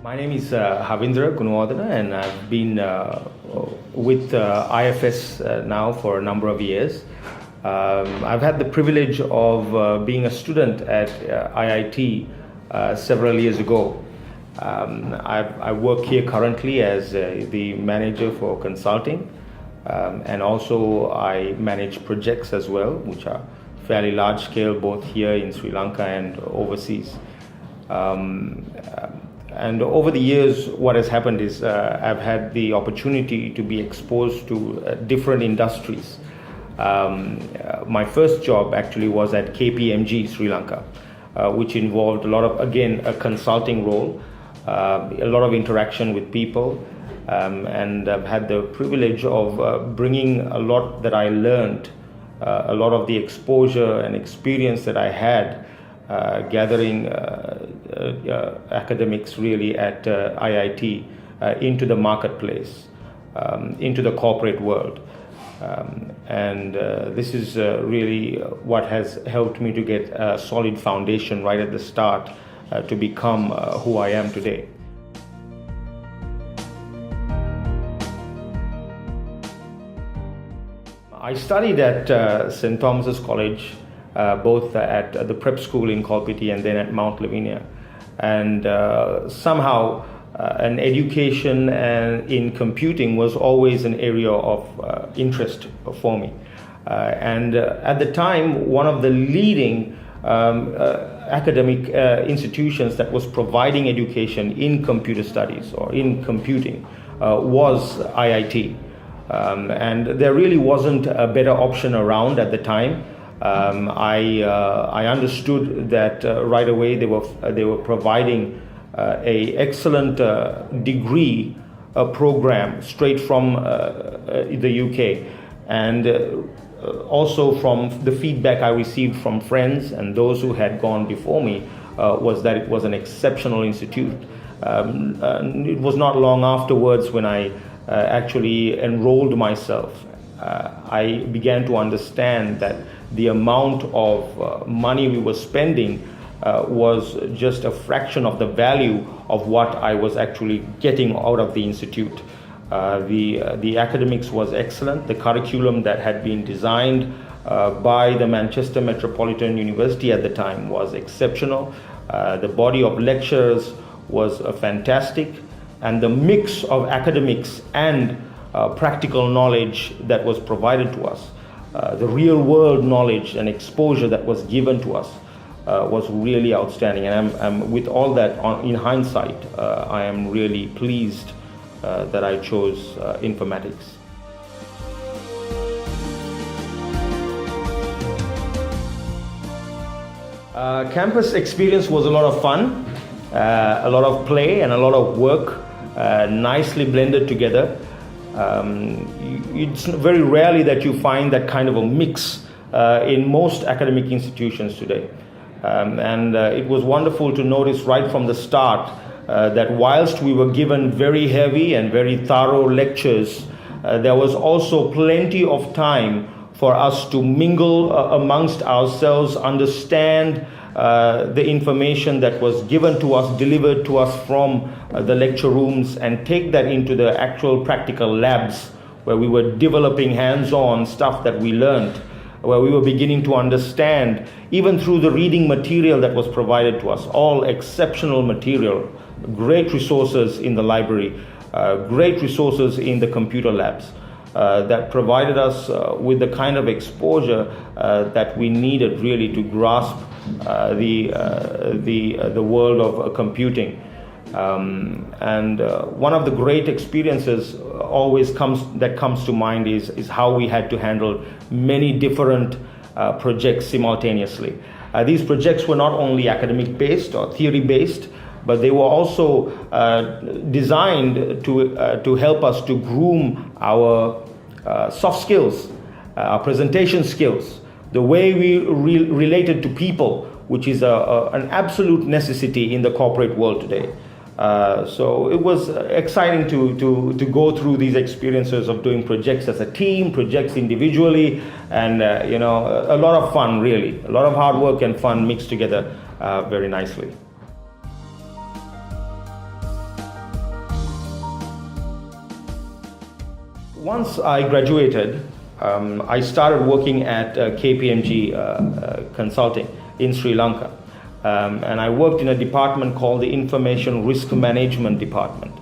My name is Havindra, Gunawardena, and I've been with IFS now for a number of years. I've had the privilege of being a student at IIT several years ago. I work here currently as the manager for consulting, and also I manage projects as well, which are fairly large scale, both here in Sri Lanka and overseas. And over the years, what has happened is I've had the opportunity to be exposed to different industries. My first job actually was at KPMG Sri Lanka, which involved a lot of, again, a consulting role, a lot of interaction with people, and I've had the privilege of bringing a lot that I learned, a lot of the exposure and experience that I had gathering academics really at IIT into the marketplace, into the corporate world. And this is really what has helped me to get a solid foundation right at the start to become who I am today. I studied at St. Thomas's College, both at the prep school in Kolpiti and then at Mount Lavinia. And somehow an education in computing was always an area of interest for me. And at the time, one of the leading academic institutions that was providing education in computer studies or in computing was IIT. And there really wasn't a better option around at the time. I understood that right away they were providing a excellent degree program straight from the UK, and also from the feedback I received from friends and those who had gone before me was that it was an exceptional institute. It was not long afterwards when I actually enrolled myself. I began to understand that the amount of money we were spending was just a fraction of the value of what I was actually getting out of the institute. The academics was excellent. The curriculum that had been designed by the Manchester Metropolitan University at the time was exceptional. The body of lectures was fantastic, and the mix of academics and practical knowledge that was provided to us, the real world knowledge and exposure that was given to us was really outstanding. And I'm with all that in hindsight, I am really pleased that I chose informatics. Campus experience was a lot of fun, a lot of play and a lot of work, nicely blended together. It's very rarely that you find that kind of a mix in most academic institutions today. And it was wonderful to notice right from the start that whilst we were given very heavy and very thorough lectures, there was also plenty of time for us to mingle amongst ourselves, understand the information that was given to us, delivered to us from the lecture rooms, and take that into the actual practical labs where we were developing hands-on stuff that we learned, where we were beginning to understand, even through the reading material that was provided to us, all exceptional material, great resources in the library, great resources in the computer labs that provided us with the kind of exposure that we needed really to grasp the world of computing. And one of the great experiences always comes to mind is how we had to handle many different projects simultaneously. These projects were not only academic based or theory based, but they were also designed to help us to groom our soft skills, our presentation skills, the way we related to people, which is an absolute necessity in the corporate world today. So it was exciting to go through these experiences of doing projects as a team, projects individually, and a lot of fun, really. A lot of hard work and fun mixed together very nicely. Once I graduated, I started working at KPMG Consulting in Sri Lanka. And I worked in a department called the Information Risk Management Department.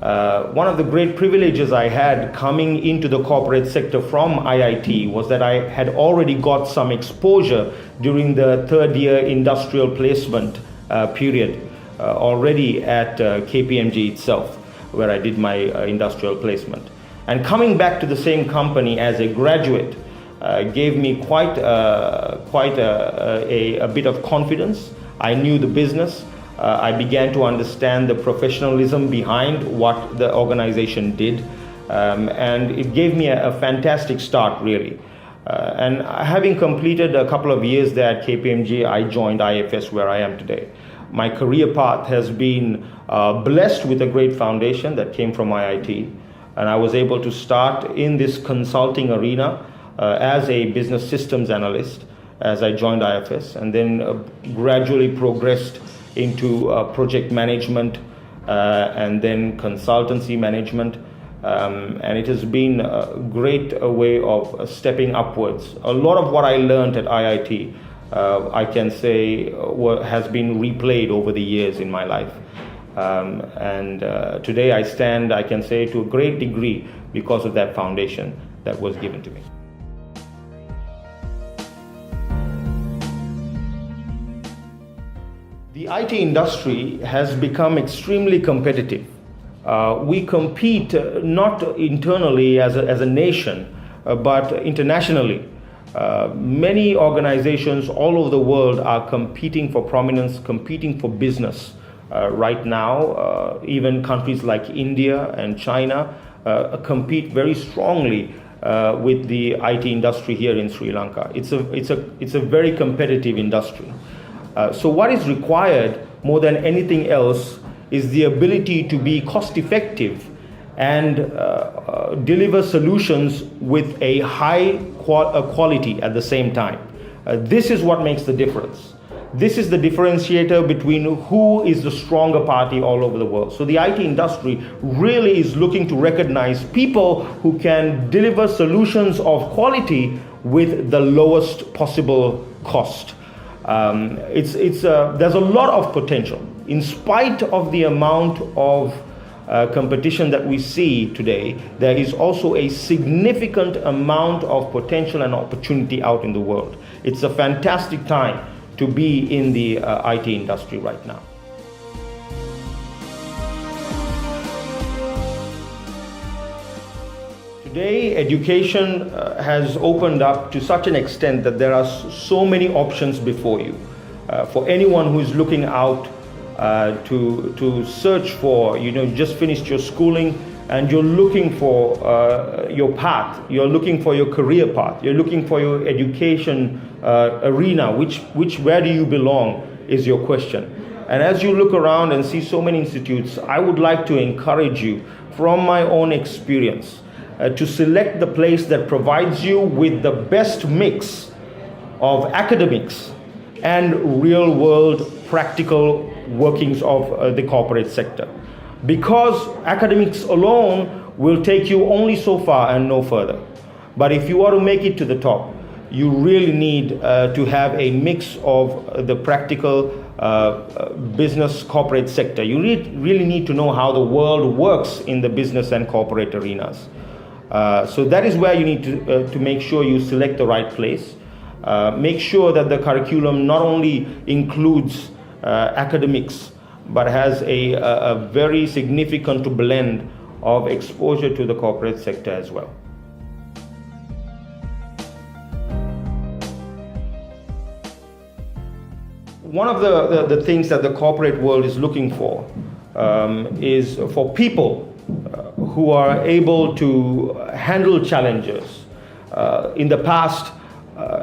One of the great privileges I had coming into the corporate sector from IIT was that I had already got some exposure during the third year industrial placement period already at KPMG itself, where I did my industrial placement. And coming back to the same company as a graduate gave me quite a bit of confidence. I knew the business. I began to understand the professionalism behind what the organization did. And it gave me a fantastic start, really. And having completed a couple of years there at KPMG, I joined IFS, where I am today. My career path has been blessed with a great foundation that came from IIT. And I was able to start in this consulting arena as a business systems analyst as I joined IFS, and then gradually progressed into project management and then consultancy management. And it has been a great way of stepping upwards. A lot of what I learned at IIT, I can say, has been replayed over the years in my life. And today I stand, I can say, to a great degree because of that foundation that was given to me. The IT industry has become extremely competitive. We compete not internally as a nation, but internationally. Many organizations all over the world are competing for prominence, competing for business. Right now, even countries like India and China compete very strongly with the IT industry here in Sri Lanka. It's a very competitive industry. So what is required more than anything else is the ability to be cost effective and deliver solutions with a high quality at the same time. This is what makes the difference. This is the differentiator between who is the stronger party all over the world. So the IT industry really is looking to recognize people who can deliver solutions of quality with the lowest possible cost. There's a lot of potential. In spite of the amount of competition that we see today, there is also a significant amount of potential and opportunity out in the world. It's a fantastic time to be in the IT industry right now. Today, education has opened up to such an extent that there are so many options before you. For anyone who is looking out to search for, just finished your schooling and you're looking for your path, you're looking for your career path, you're looking for your education arena, where do you belong is your question. And as you look around and see so many institutes, I would like to encourage you from my own experience to select the place that provides you with the best mix of academics and real world practical workings of the corporate sector. Because academics alone will take you only so far and no further. But if you are to make it to the top, you really need to have a mix of the practical business corporate sector. You really need to know how the world works in the business and corporate arenas. So that is where you need to make sure you select the right place. Make sure that the curriculum not only includes academics, but has a very significant blend of exposure to the corporate sector as well. One of the things that the corporate world is looking for is for people who are able to handle challenges. In the past,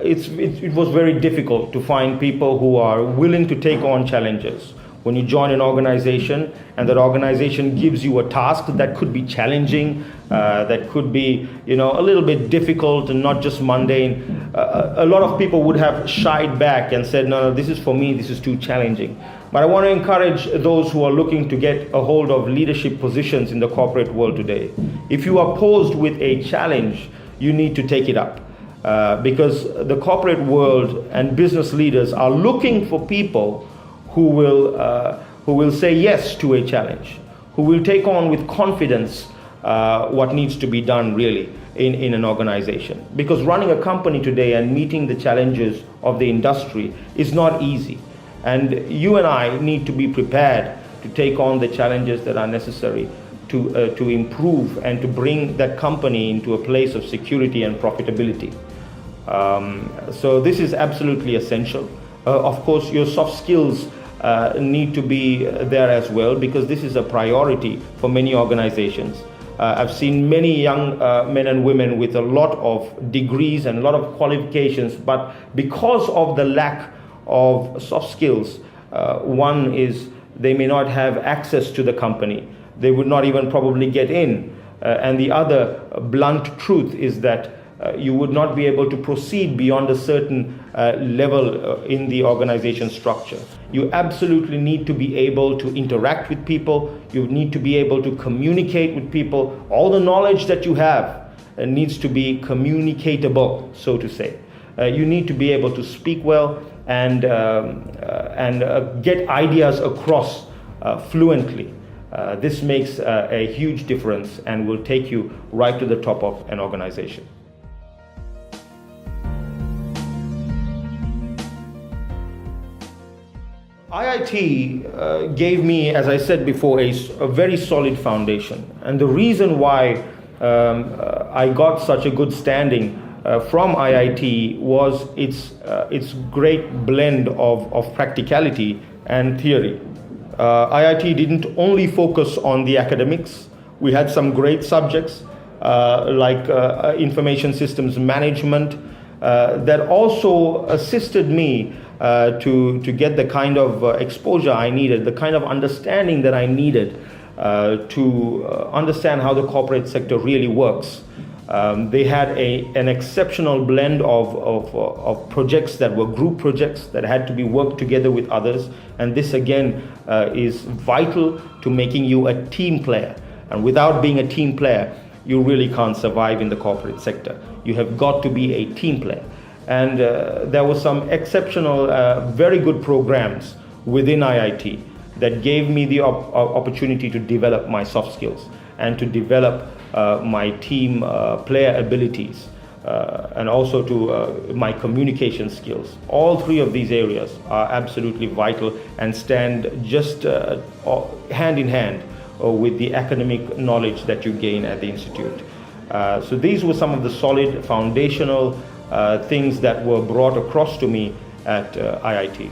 it was very difficult to find people who are willing to take on challenges. When you join an organization and that organization gives you a task that could be challenging, that could be a little bit difficult and not just mundane, a lot of people would have shied back and said, no, this is for me, this is too challenging. But I want to encourage those who are looking to get a hold of leadership positions in the corporate world today. If you are posed with a challenge, you need to take it up. Because the corporate world and business leaders are looking for people who will say yes to a challenge, who will take on with confidence what needs to be done really in an organization. Because running a company today and meeting the challenges of the industry is not easy. And you and I need to be prepared to take on the challenges that are necessary to improve and to bring that company into a place of security and profitability. So this is absolutely essential. Of course, your soft skills need to be there as well, because this is a priority for many organizations. I've seen many young men and women with a lot of degrees and a lot of qualifications, but because of the lack of soft skills, one is they may not have access to the company. They would not even probably get in. And the other blunt truth is that you would not be able to proceed beyond a certain level in the organization structure. You absolutely need to be able to interact with people. You need to be able to communicate with people. All the knowledge that you have needs to be communicatable, so to say. You need to be able to speak well and get ideas across fluently. This makes a huge difference and will take you right to the top of an organization. IIT gave me, as I said before, a very solid foundation. And the reason why I got such a good standing from IIT was its great blend of practicality and theory. IIT didn't only focus on the academics. We had some great subjects like information systems management that also assisted me to get the kind of exposure I needed, the kind of understanding that I needed to understand how the corporate sector really works. They had an exceptional blend of projects that were group projects that had to be worked together with others, and this again is vital to making you a team player. And without being a team player, you really can't survive in the corporate sector. You have got to be a team player. And there were some exceptional, very good programs within IIT that gave me the opportunity to develop my soft skills and to develop my team player abilities and also to my communication skills. All three of these areas are absolutely vital and stand just hand in hand with the academic knowledge that you gain at the institute. So these were some of the solid foundational things that were brought across to me at IIT.